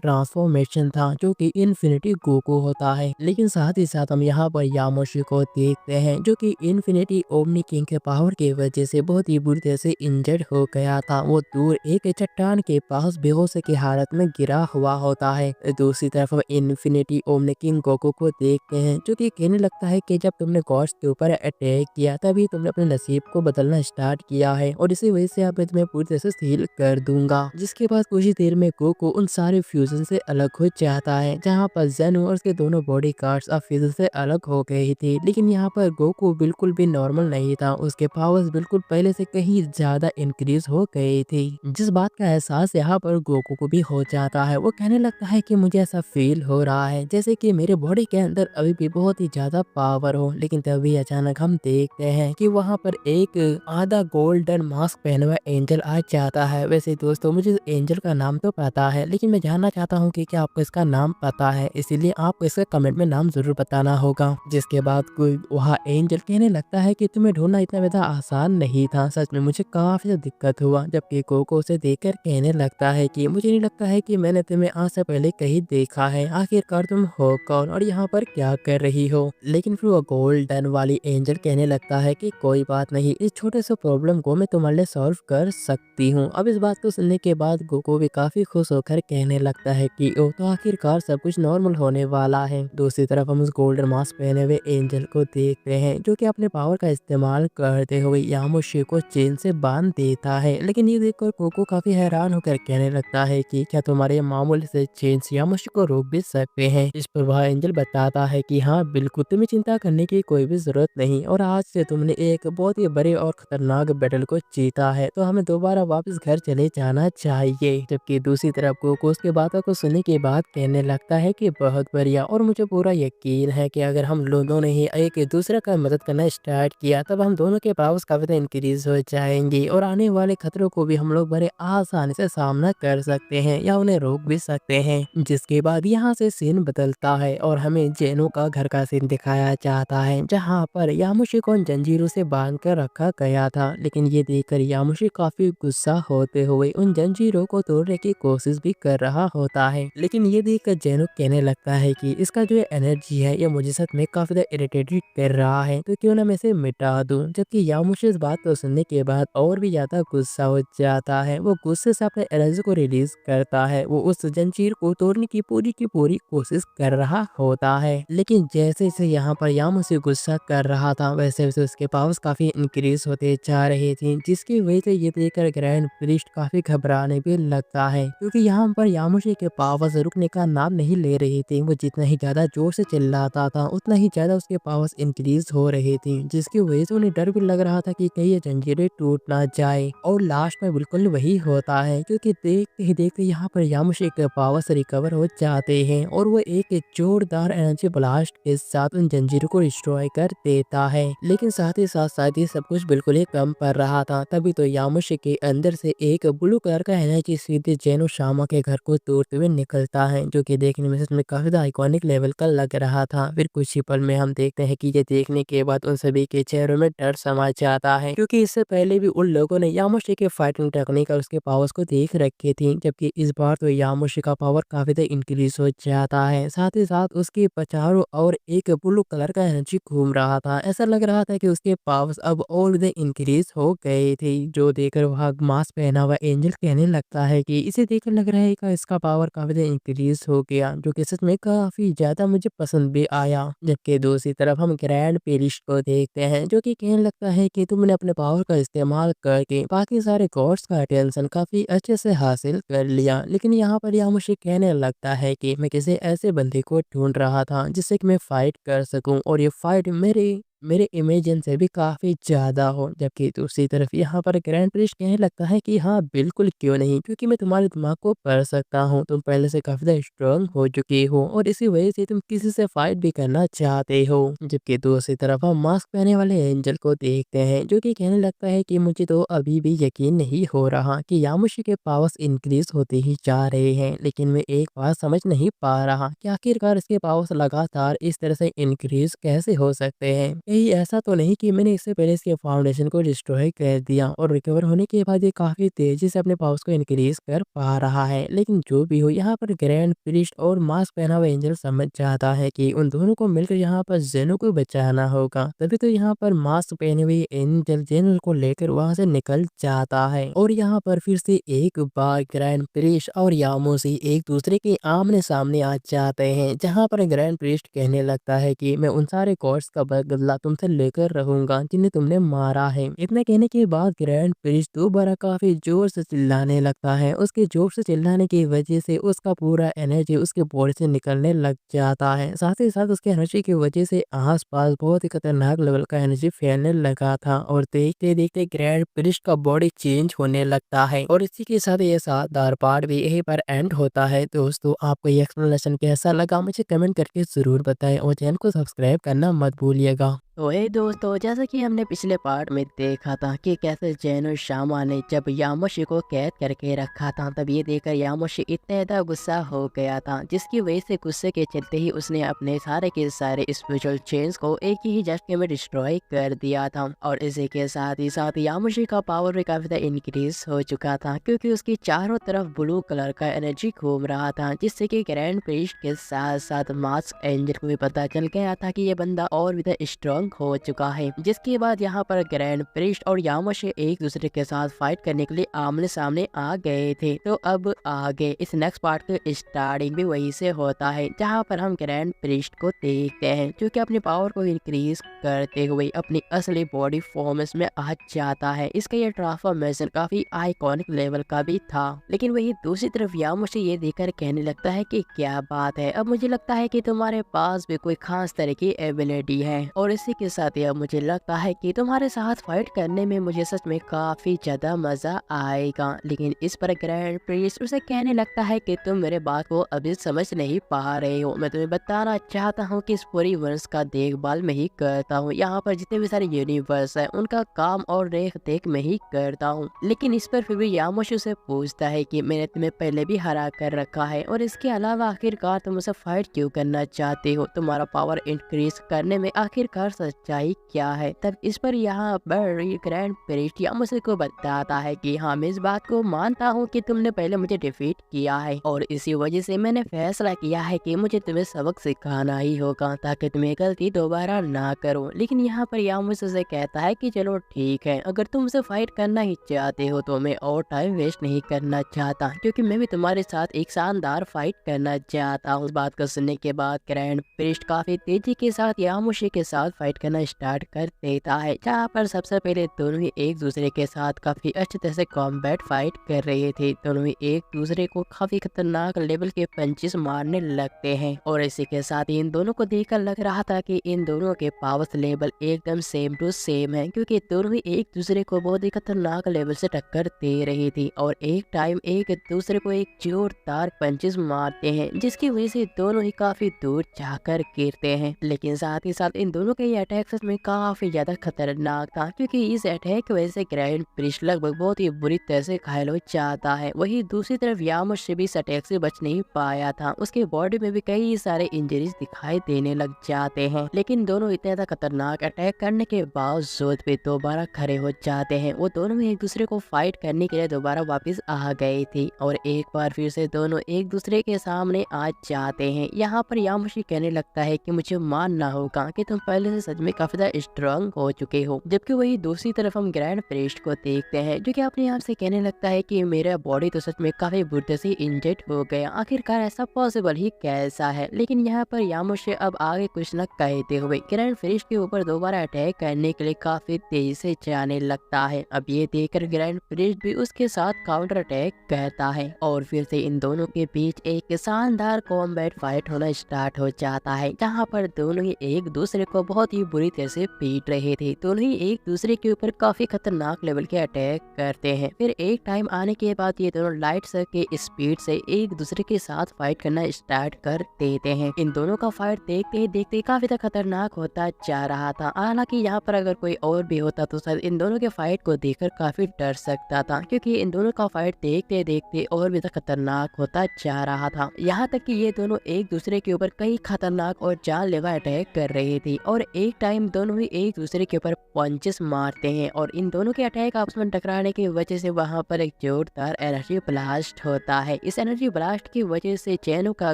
ट्रांसफॉर्मेशन था जो कि इन्फिनिटी गोकू होता है। लेकिन साथ ही साथ हम यहाँ पर यामाशी को देखते हैं, जो कि इन्फिनिटी ओमनी किंग के पावर की वजह से बहुत ही बुरी तरह से इंजर्ड हो गया था। वो दूर एक चट्टान के पास बेहोश की हालत में गिरा हुआ होता है। दूसरी तरफ हम इन्फिनिटी ओमनी किंग गोकू को देखते हैं, जो कि कहने लगता है कि जब तुमने गॉड्स के ऊपर अटैक किया तभी तुमने अपने नसीब को बदलना स्टार्ट किया है और इसी वजह से अब मैं तुम्हें पूरी तरह से सील कर दूंगा। जिसके बाद कुछ ही देर में गोकू उन सारे फ्यूजन से अलग हो जाता है, जहाँ पर जेनु और उसके दोनों बॉडी गार्ड्स अब फ्यूजन से अलग हो गए थे। लेकिन यहाँ पर गोकू बिल्कुल भी नॉर्मल नहीं था, उसके पावर्स बिल्कुल पहले से कहीं ज्यादा इंक्रीज हो हो गई थी। जिस बात का एहसास यहाँ पर गोकू को भी हो जाता है, वो कहने लगता है कि मुझे ऐसा फील हो रहा है जैसे कि मेरे बॉडी के अंदर अभी भी बहुत ही ज्यादा पावर हो। लेकिन तभी अचानक हम देखते हैं कि वहाँ पर एक आधा गोल्डन मास्क पहने हुआ एंजल आ जाता है। वैसे दोस्तों, मुझे एंजल का नाम तो पता है, लेकिन मैं जानना चाहता हूँ कि क्या आपको इसका नाम पता है, इसीलिए आपको इसका कमेंट में नाम जरूर बताना होगा। जिसके बाद कोई वहाँ एंजल कहने लगता है कि तुम्हें ढूंढना इतना ज्यादा आसान नहीं था, सच में मुझे काफी ज्यादा दिक्कत हुआ। जबकि कोको उसे देखकर कहने लगता है कि मुझे नहीं लगता है कि मैंने तुम्हें आज से पहले कहीं देखा है, आखिरकार तुम हो कौन और यहाँ पर क्या कर रही हो। लेकिन फिर वो गोल्डन वाली एंजल कहने लगता है कि कोई बात नहीं, इस छोटे से प्रॉब्लम को मैं तुम्हारे लिए सॉल्व कर सकती हूँ। अब इस बात को सुनने के बाद गोको भी काफी खुश होकर कहने लगता है कि ओ, तो आखिरकार सब कुछ नॉर्मल होने वाला है। दूसरी तरफ हम उस गोल्डन मास्क पहने हुए एंजल को देखते हैं, जो कि अपने पावर का इस्तेमाल करते हुए यामोशी को चेन से बांध देता है। लेकिन ये देखकर कोको काफी हैरान होकर कहने लगता है कि क्या तुम्हारे मामूली से चेन से यामोशी को रोक भी सकते हैं। इस पर वह एंजल बताता है कि हाँ बिल्कुल, तुम्हें चिंता करने की कोई भी जरूरत नहीं, और आज से तुमने एक बहुत ही बड़े और खतरनाक बैटल को जीता है, तो हमें दोबारा वापस घर चले जाना चाहिए। जबकि दूसरी तरफ कोको उसके बातों को सुनने के बाद कहने लगता है कि बहुत बढ़िया, और मुझे पूरा यकीन है कि अगर हम दोनों ने ही एक दूसरे का मदद करना स्टार्ट किया, तब हम दोनों के पावर्स काफी ज्यादा इंक्रीज हो जाएंगे और आने वाले खतरों को भी हम लोग बड़े आसानी से सामना कर सकते हैं या उन्हें रोक भी सकते हैं। जिसके बाद यहाँ से सीन बदलता है और हमें जेनो का घर का सीन दिखाया जाता है, जहाँ पर यामुशी को जंजीरों से बांध कर रखा गया था। लेकिन ये देखकर यामुशी काफी गुस्सा होते हुए उन जंजीरों को तोड़ने की कोशिश भी कर रहा होता है। लेकिन ये देखकर जेनो कहने लगता है कि इसका जो एनर्जी है ये मुझे सच में काफी ज्यादा इरिटेटेड कर रहा है, तो क्यों ना मैं इसे मिटा दूं। जबकि यामुशी इस बात को सुनने के बाद और भी ज्यादा गुस्सा हो जाता है। वो गुस्से से अपने एनर्जी को रिलीज करता है, वो उस जंजीर को तोड़ने की पूरी कोशिश कर रहा होता है। लेकिन जैसे जैसे यहाँ पर यामुशी गुस्सा कर रहा था, वैसे वैसे उसके पावर्स काफी इंक्रीज होते जा रहे थे, जिसकी वजह से ये देखकर ग्रैंड प्रीस्ट काफी घबराने भी लगता है, क्योंकि यहाँ पर यामुशी के पावर्स रुकने का नाम नहीं ले रहे थे। वो जितना ही ज्यादा जोर से चिल्लाता था, उतना ही ज्यादा उसके पावर्स इंक्रीज हो रहे थे, जिसकी वजह से उन्हें डर भी लग रहा था कि कहीं ये जंजीरें टूट ना जाए। और लास्ट में बिल्कुल वही होता है, क्योंकि देखते ही देखते यहाँ पर यामुशी के पावर्स रिकवर हो जाते हैं और वो एक जोरदार एनर्जी ब्लास्ट के साथ उन जंजीरों को डिस्ट्रॉय कर देता है। लेकिन साथ ही साथ ये सब कुछ बिल्कुल ही कम पड़ रहा था। तभी तो यामुशी के अंदर से एक ब्लू कलर का एनर्जी सीधे जेनो शामा के घर को तोड़ते हुए निकलता है, जो कि देखने में सच में काफी आइकॉनिक लेवल का लग रहा था। फिर कुछ ही पल में हम देखते हैं कि ये देखने के बाद उन सभी के चेहरों में डर समा जाता है, क्योंकि इससे पहले भी उन लोगों ने यामुशी के फाइटिंग टेक्निक और उसके पावर्स को देख रखे थी, जबकि इस बार तो यामुशी का पावर काफी ज्यादा इंक्रीज हो जाता है। साथ ही साथ उसके चारों और एक ब्लू कलर का एनर्जी घूम रहा था। ऐसा लग रहा था कि उसके पावर्स अब और भी इंक्रीज हो गए थे, जो देखकर वह मास्क पहना हुआ एंजल कहने लगता है कि इसे देखकर लग रहा है कि इसका पावर काफी ज्यादा इंक्रीज हो गया, जो कि सच में काफी ज्यादा मुझे पसंद भी आया। जबकि दूसरी तरफ हम ग्रैंड पेरिस्ट को देखते हैं, जो कि कहने लगता है कि तुमने अपने पावर का इस्तेमाल करके बाकी सारे गॉड्स का अटेंशन काफी अच्छे से हासिल कर लिया। लेकिन यहाँ पर यह मुझे कहने लगता है कि मैं किसी ऐसे बंदे को ढूंढ रहा था जिससे कि मैं फाइट कर सकूं, और ये फाइट मेरे मेरे इमेजिन से भी काफी ज्यादा हो। जबकि दूसरी तरफ यहाँ पर ग्रैंड प्रिस्ट कहने लगता है कि हाँ बिल्कुल क्यों नहीं, क्योंकि मैं तुम्हारे दिमाग को पढ़ सकता हूँ, तुम पहले से काफी ज्यादा स्ट्रांग हो चुके हो और इसी वजह से तुम किसी से फाइट भी करना चाहते हो। जबकि दूसरी तरफ हम मास्क पहने वाले एंजल को देखते हैं, जो कि कहने लगता है कि मुझे तो अभी भी यकीन नहीं हो रहा कि यामुशी के पावर्स इंक्रीज होते ही जा रहे हैं, लेकिन मैं एक बात समझ नहीं पा रहा कि आखिरकार इसके पावर्स लगातार इस तरह से इंक्रीज कैसे हो सकते हैं। कहीं ऐसा तो नहीं कि मैंने इससे पहले इसके फाउंडेशन को डिस्ट्रॉय कर दिया और रिकवर होने के बाद ये काफी तेजी से अपने पावर्स को इंक्रीज कर पा रहा है। लेकिन जो भी हो, यहाँ पर ग्रैंड प्रीस्ट और मास्क पहना हुआ एंजल समझ जाता है कि उन दोनों को मिलकर यहाँ पर जेनो को बचाना होगा। तभी तो यहाँ पर मास्क पहने हुए एंजल जेनो को लेकर वहां से निकल जाता है और यहाँ पर फिर से एक बार ग्रैंड प्रीस्ट और यामोशी एक दूसरे के आमने सामने आ जाते हैं, जहाँ पर ग्रैंड प्रीस्ट कहने लगता है कि मैं उन सारे गॉड्स का बदला तुमसे लेकर रहूंगा जिन्हें तुमने मारा है। इतना कहने के बाद ग्रैंड प्रिस्ट दोबारा काफी जोर से चिल्लाने लगता है। उसके जोर से चिल्लाने की वजह से उसका पूरा एनर्जी उसके बॉडी से निकलने लग जाता है। साथ ही साथ उसके एनर्जी की वजह से आसपास बहुत ही खतरनाक लेवल का एनर्जी फैलने लगा था और देखते देखते ग्रैंड प्रिस्ट का बॉडी चेंज होने लगता है। और इसी के साथ ये शानदार पार्ट भी यहीं पर एंड होता है। दोस्तों, आपको ये एक्सप्लेनेशन कैसा लगा मुझे कमेंट करके जरूर बताएं और चैनल को सब्सक्राइब करना मत भूलिएगा। तो हे दोस्तों, जैसा कि हमने पिछले पार्ट में देखा था कि कैसे जैन और शामा ने जब यामोशी को कैद करके रखा था, तब ये देखकर यामोशी इतना ज़्यादा गुस्सा हो गया था, जिसकी वजह से गुस्से के चलते ही उसने अपने सारे के सारे स्पिरिचुअल चेन्स को एक ही झटके में डिस्ट्रॉय कर दिया था। और इसी के साथ ही यामोशी का पावर भी काफ़ी ज़्यादा इंक्रीज हो चुका था, क्योंकि उसकी चारों तरफ ब्लू कलर का एनर्जी घूम रहा था, जिससे कि ग्रैंड प्रीस्ट के साथ साथ मास्क एंजल को भी पता चल गया था कि ये बंदा और भी स्ट्रॉन्ग हो चुका है। जिसके बाद यहाँ पर ग्रैंड प्रिस्ट और यामोशी एक दूसरे के साथ फाइट करने के लिए आमने सामने आ गए थे। तो अब आगे इस नेक्स्ट पार्ट की स्टार्टिंग भी वहीं से होता है, जहाँ पर हम ग्रैंड प्रिस्ट को देखते हैं जो कि अपनी पावर को इंक्रीज करते हुए अपनी असली बॉडी फॉर्मेस में आ जाता है। इसका ये ट्रांसफॉर्मेशन काफी आइकॉनिक लेवल का भी था। लेकिन वही दूसरी तरफ यामोशी ये देखकर कहने लगता है कि क्या बात है, अब मुझे लगता है कि तुम्हारे पास भी कोई खास तरह की एबिलिटी है, और इसी के साथ ही अब मुझे लगता है कि तुम्हारे साथ फाइट करने में मुझे सच में काफी ज्यादा मजा आएगा। लेकिन इस पर ग्रैंड प्रिस्ट उसे कहने लगता है कि तुम मेरे बात को अभी समझ नहीं पा रहे हो। मैं तुम्हें बताना चाहता हूँ कि इस पूरी वर्ष का देखभाल मैं ही करता हूँ। यहाँ पर जितने भी सारे यूनिवर्स है उनका काम और देख देख मैं ही करता हूँ। लेकिन इस पर फिर भी यामोशी से पूछता है कि मैंने तुम्हें पहले भी हरा कर रखा है, और इसके अलावा आखिरकार तुम मुझसे फाइट क्यों करना चाहते हो? तुम्हारा पावर इंक्रीज करने में आखिरकार सच्चाई क्या है? तब इस पर यहाँ पर ग्रैंड प्रिस्ट यामोशी को बताता है कि हाँ, मैं इस बात को मानता हूँ कि तुमने पहले मुझे डिफीट किया है, और इसी वजह से मैंने फैसला किया है कि मुझे तुम्हें सबक सिखाना ही होगा ताकि तुम्हें गलती दोबारा ना करो। लेकिन यहाँ पर यामोशी से कहता है कि चलो ठीक है, अगर तुम मुझसे फाइट करना ही चाहते हो तो मैं और टाइम वेस्ट नहीं करना चाहता, क्योंकि मैं भी तुम्हारे साथ एक शानदार फाइट करना चाहता हूँ। इस बात को सुनने के बाद ग्रैंड प्रिस्ट काफी तेजी के साथ यामोशी के साथ फाइट करना स्टार्ट कर देता है, जहाँ पर सबसे पहले दोनों ही एक दूसरे के साथ काफी अच्छी तरह से कॉम्बैट फाइट कर रहे थे। दोनों ही एक दूसरे को काफी खतरनाक लेवल के पंचेस मारने लगते हैं, और इसी के साथ ही इन दोनों को देखकर लग रहा था कि इन दोनों के पावर्स लेवल एकदम सेम टू सेम है, क्योंकि दोनों ही एक दूसरे को बहुत ही खतरनाक लेवल से टक्कर दे रही थी, और एक टाइम एक दूसरे को एक जोरदार पंचेस मारते हैं, जिसकी वजह से दोनों ही काफी दूर जाकर गिरते हैं। लेकिन साथ ही साथ इन दोनों के ये अटैक सच में काफी ज्यादा खतरनाक था, क्योंकि इस अटैक की वजह से ग्रैंड प्रिस्ट लगभग बहुत ही बुरी तरह से घायल हो जाता है। वही दूसरी तरफ यामोशी भी इस अटैक से बच नहीं पाया था, उसके बॉडी में भी कई सारे इंजरीज दिखाई देने लग जाते हैं। लेकिन दोनों इतने ज्यादा खतरनाक अटैक करने के बावजूद भी दोबारा खड़े हो जाते हैं। वो दोनों ही एक दूसरे को फाइट करने के लिए दोबारा वापस आ गए थे, और एक बार फिर से दोनों एक दूसरे के सामने आ जाते हैं। यहाँ पर यामोशी कहने लगता है कि मुझे मानना होगा कि तुम पहले से सच में काफी ज्यादा स्ट्रांग हो चुके हो। जबकि वही दूसरी तरफ हम ग्रैंड प्रिस्ट को देखते हैं, जो कि अपने आप से कहने लगता है कि मेरा बॉडी तो सच में काफी बुरी से इंजर्ड हो गया, आखिरकार ऐसा पॉसिबल ही कैसा है? लेकिन यहाँ पर यामोशी अब आगे कुछ न कहते हुए ग्रैंड प्रिस्ट के ऊपर दोबारा अटैक करने के लिए काफी तेजी से जाने लगता है। अब ये देखकर ग्रैंड प्रिस्ट भी उसके साथ काउंटर अटैक करता है, और फिर से इन दोनों के बीच एक शानदार कॉम्बैट फाइट होना स्टार्ट हो जाता है, जहाँ पर दोनों ही एक दूसरे को बहुत ही बुरी तरह से पीट रहे थे। दोनों ही एक दूसरे के ऊपर काफी खतरनाक लेवल के अटैक करते हैं। फिर एक टाइम आने के बाद ये दोनों लाइट के स्पीड से एक दूसरे के साथ फाइट करना स्टार्ट कर देते हैं। इन दोनों का फाइट देखते ही देखते काफी ज्यादा खतरनाक होता जा रहा था। हालांकि यहाँ पर अगर कोई और भी होता तो शायद इन दोनों के फाइट को देखकर काफी डर सकता था, क्योंकि इन दोनों का फाइट देखते देखते और भी खतरनाक होता जा रहा था। यहाँ तक कि ये दोनों एक दूसरे के ऊपर कई खतरनाक और जानलेवा अटैक कर रहे थे, और एक टाइम दोनों ही एक दूसरे के ऊपर पंचेस मारते हैं, और इन दोनों के अटैक आपस में टकराने की वजह से वहाँ पर एक जोरदार एनर्जी ब्लास्ट होता है। इस एनर्जी ब्लास्ट की वजह से चैनो का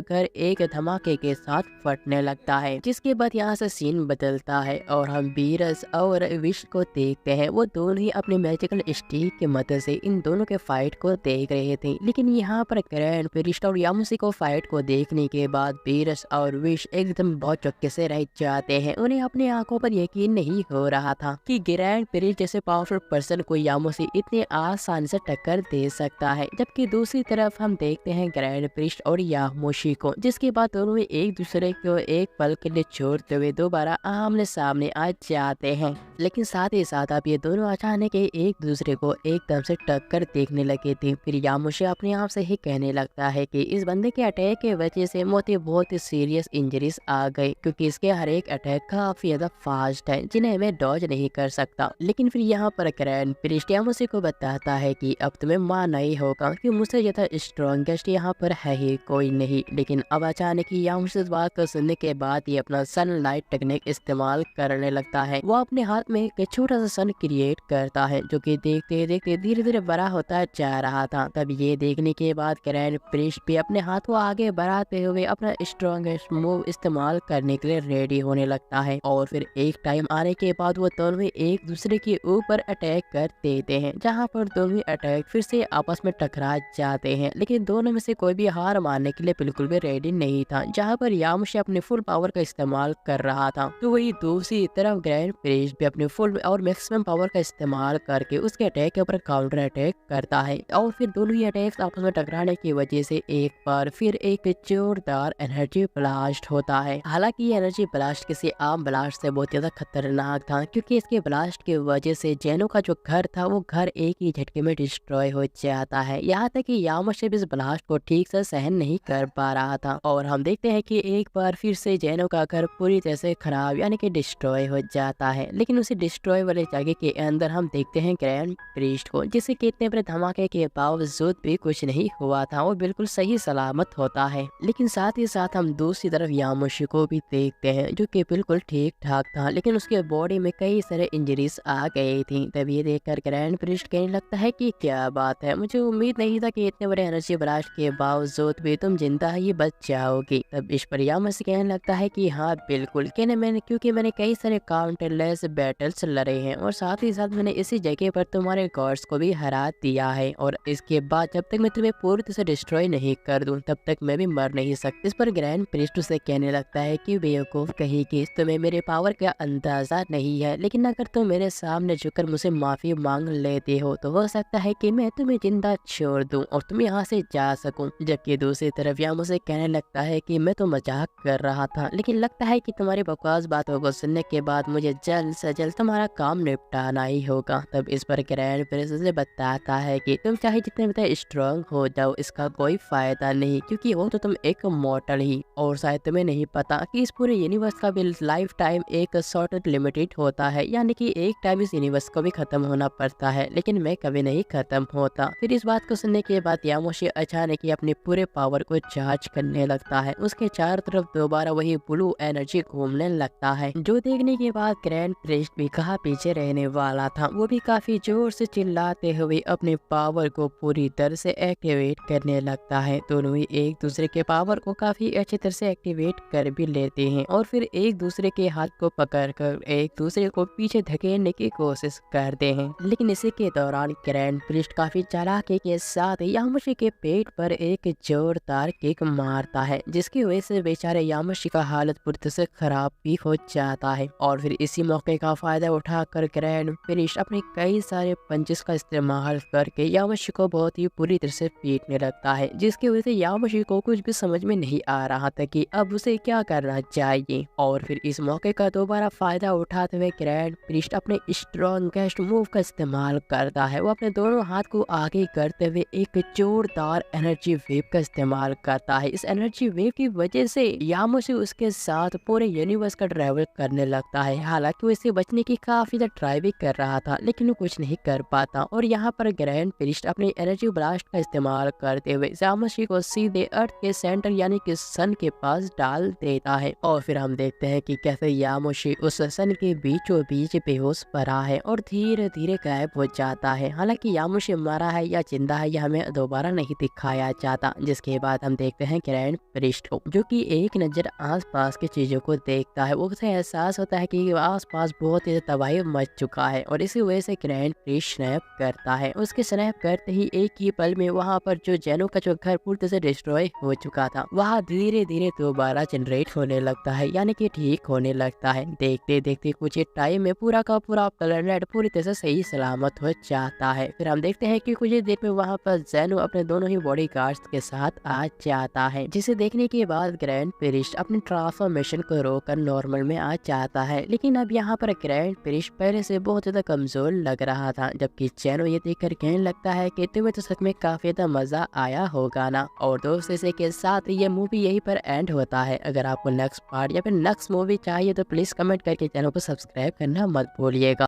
घर एक धमाके के साथ फटने लगता है, जिसके बाद यहाँ से सीन बदलता है और हम बीरस और विश को देखते हैं। वो दोनों ही अपने मैजिकल स्टिक की मदद से इन दोनों के फाइट को देख रहे थे। लेकिन यहाँ पर ग्रैंड प्रिस्ट और यामोशी को फाइट को देखने के बाद बीरस और विश एकदम बहुत चौके से रह जाते हैं। उन्हें अपने अपनी आंखों पर यकीन नहीं हो रहा था कि ग्रैंड प्रिस्ट जैसे पावरफुल पर्सन को यामोशी इतने आसानी से टक्कर दे सकता है। जबकि दूसरी तरफ हम देखते हैं ग्रैंड प्रिस्ट और यामोशी को, जिसके बाद दोनों एक दूसरे को एक पल के लिए छोड़ते हुए दोबारा आमने सामने आ जाते हैं। लेकिन साथ ही साथ अब ये दोनों अचानक ही एक दूसरे को एकदम से टक्कर देखने लगे थे। फिर यामोशी अपने आप से ही कहने लगता है कि इस बंदे के अटैक की वजह से मोती बहुत ही सीरियस इंजरीज आ गई, क्योंकि इसके हर एक अटैक काफी ज्यादा फास्ट है जिन्हें मैं डॉज नहीं कर सकता। लेकिन फिर यहाँ पर ग्रैंड प्रिस्ट यामोशी को बताता है कि अब तुम्हें मानना ही होगा कि मुझसे ज्यादा स्ट्रॉन्गेस्ट यहाँ पर है ही कोई नहीं। लेकिन अब अचानक ही यामोशी इस बात को सुनने के बाद ये अपना सनलाइट टेक्निक इस्तेमाल करने लगता है। वो अपने हाथ में एक छोटा सा सन क्रिएट करता है जो कि देखते देखते धीरे धीरे बड़ा होता जा रहा था। तब ये देखने के बाद ग्रैंड प्रिस्ट भी अपने हाथ को आगे बढ़ाते हुए अपना स्ट्रॉन्गेस्ट मूव इस्तेमाल करने के लिए रेडी होने लगता है। और फिर एक टाइम आने के बाद वो दोनों एक दूसरे के ऊपर अटैक कर देते हैं, जहाँ पर दोनों अटैक फिर से आपस में टकरा जाते हैं। लेकिन दोनों में से कोई भी हार मानने के लिए बिल्कुल भी रेडी नहीं था। जहाँ पर यामोशी अपने फुल पावर का इस्तेमाल कर रहा था, तो वही दूसरी तरफ ग्रैंड प्रिस्ट भी अपने फुल और मैक्सिमम पावर का इस्तेमाल करके उसके अटैक के ऊपर काउंटर अटैक करता है। और फिर दोनों ही अटैक्स आपस में टकराने की वजह से एक बार फिर एक जोरदार एनर्जी ब्लास्ट होता है। हालांकि ये एनर्जी ब्लास्ट किसी आम ब्लास्ट से बहुत ज्यादा खतरनाक था, क्योंकि इसके ब्लास्ट की वजह से जेनो का जो घर था वो घर एक ही झटके में डिस्ट्रॉय हो जाता है। यहाँ तक कि यामोशी भी इस ब्लास्ट को ठीक से सहन नहीं कर पा रहा था। और हम देखते हैं कि एक बार फिर से जेनो का घर पूरी तरह से खराब यानी कि डिस्ट्रॉय हो जाता है। लेकिन उसी डिस्ट्रॉय वाले जगह के अंदर हम देखते हैं ग्रैंड प्रिस्ट को, जिसे कितने बड़े धमाके के बावजूद भी कुछ नहीं हुआ था, वो बिल्कुल सही सलामत होता है। लेकिन साथ ही साथ हम दूसरी तरफ यामोशी को भी देखते हैं, जो कि बिल्कुल ठीक ठाक था, लेकिन उसके बॉडी में कई सारे इंजरीज आ गई थी। तब ये देखकर ग्रैंड प्रिस्ट कहने लगता है कि क्या बात है, मुझे उम्मीद नहीं था कि इतने बड़े एनर्जी ब्लास्ट के बावजूद भी तुम जिंदा ही बच जाओगी। तब इस पर यामोशी कहने लगता है कि हाँ बिल्कुल, क्योंकि मैंने कई सारे काउंटरलेस बैटल्स लड़े हैं और साथ ही साथ मैंने इसी जगह पर तुम्हारे गॉड्स को भी हरा दिया है। और इसके बाद जब तक मैं तुम्हें पूरी तरह से डिस्ट्रॉय नहीं कर दूं तब तक मैं भी मर नहीं सकती। इस पर ग्रैंड प्रिस्ट से कहने लगता है कि बेवकूफ कहीं की, तुम्हें मेरे पावर का अंदाजा नहीं है, लेकिन अगर तुम मेरे सामने झुककर मुझसे माफी मांग लेते हो तो हो सकता है कि मैं तुम्हें जिंदा छोड़ दूं और तुम यहाँ से जा सकूं। जबकि दूसरी तरफ यामोशी कहने लगता है कि मैं तो मजाक कर रहा था, लेकिन लगता है कि तुम्हारी बकवास बातों को सुनने के बाद मुझे जल्द से जल्द तुम्हारा काम निपटाना ही होगा। तब इस पर ग्रैंड प्रिंस से बताता है कि तुम चाहे जितने भी स्ट्रांग हो जाओ इसका कोई फायदा नहीं, क्योंकि हो तो तुम एक मॉर्टल ही। और शायद तुम्हें नहीं पता कि इस पूरे यूनिवर्स का भी लाइफ टाइम एक शॉर्ट लिमिटेड होता है, यानी कि एक टाइम इस यूनिवर्स को भी खत्म होना पड़ता है, लेकिन मैं कभी नहीं खत्म होता। फिर इस बात को सुनने के बाद यामोशी अचानक ही अपने पूरे पावर को चार्ज करने लगता है। उसके चारों तरफ दोबारा वही ब्लू एनर्जी घूमने लगता है, जो देखने के बाद ग्रैंड प्रिस्ट भी कहाँ पीछे रहने वाला था। वो भी काफी जोर से चिल्लाते हुए अपने पावर को पूरी तरह से एक्टिवेट करने लगता है। दोनों ही एक दूसरे के पावर को काफी अच्छी तरह से एक्टिवेट कर भी लेते हैं और फिर एक दूसरे के हाथ को पकड़कर एक दूसरे को पीछे धकेलने की कोशिश करते हैं। लेकिन इसी के दौरान ग्रैंड प्रिस्ट काफी चालाकी के साथ यामोशी के पेट पर एक जोरदार किक मारता है, जिसकी वजह से बेचारे यामोशी का हालत पूरी तरह से खराब भी हो जाता है। और फिर इसी मौके का फायदा उठाकर ग्रैंड प्रिस्ट अपने कई सारे पंचेस का इस्तेमाल करके यामोशी को बहुत ही बुरी तरह से पीटने लगता है, जिसकी वजह से यामोशी को कुछ भी समझ में नहीं आ रहा था कि अब उसे क्या करना चाहिए। और फिर इस मौके का दोबारा फायदा उठाते हुए ग्रैंड प्रिस्ट अपने स्ट्रॉन्गेस्ट मूव का इस्तेमाल करता है। वो अपने दोनों हाथ को आगे करते हुए एक जोरदार एनर्जी वेव का इस्तेमाल करता है। इस एनर्जी वेव की वजह से यामोशी उसके साथ पूरे यूनिवर्स का ट्रैवल करने लगता है। हालांकि वो इससे बचने की काफी ट्राई भी कर रहा था, लेकिन वो कुछ नहीं कर पाता। और यहाँ पर ग्रैंड प्रिस्ट अपनी एनर्जी ब्लास्ट का इस्तेमाल करते हुए यामोशी को सीधे अर्थ के सेंटर यानी कि सन के पास डाल देता है। और फिर हम देखते हैं कि कैसे यामोशी उस सन के बीचों बीच बेहोश पड़ा है और धीरे धीरे गायब हो जाता है। हालांकि यामोशी मरा है या जिंदा है यह हमें दोबारा नहीं दिखाया जाता। जिसके बाद हम देखते हैं ग्रैंड प्रिस्ट को, जो कि एक नजर आसपास की चीजों को देखता है। वो उसे एहसास होता है कि आसपास बहुत ही तबाही मच चुका है और इसी वजह से ग्रैंड प्रिस्ट स्नैप करता है। उसके स्नैप करते ही एक ही पल में वहाँ पर जो जेनो का जो घर पूरी तरह से डिस्ट्रॉय हो चुका था वहाँ धीरे धीरे दोबारा जनरेट होने लगता है, यानी कि ठीक होने लगता है। देखते देखते कुछ ही टाइम में पूरा का पूरा प्लेनेट पूरी तरह से सही सलामत हो जाता है। फिर हम देखते हैं कि कुछ ही देर में वहाँ पर जेनो अपने दोनों ही बॉडी गार्ड्स के साथ आ जाता है, जिसे देखने के बाद ग्रैंड प्रिस्ट अपनी ट्रांसफॉर्मेशन को रोककर नॉर्मल में आ जाता है। लेकिन अब यहाँ पर ग्रैंड प्रिस्ट पहले से बहुत ज्यादा कमजोर लग रहा था, जबकि जेनो ये देखकर कहने लगता है कि तुम्हें तो सच में काफी ज्यादा मजा आया होगा ना। और दोस्तों इसी के साथ ये मूवी यहीं पर एंड होता है। अगर आपको नेक्स्ट पार्ट या फिर नेक्स्ट मूवी चाहिए तो प्लीज कमेंट करके चैनल को सब्सक्राइब करना मत भूलिएगा।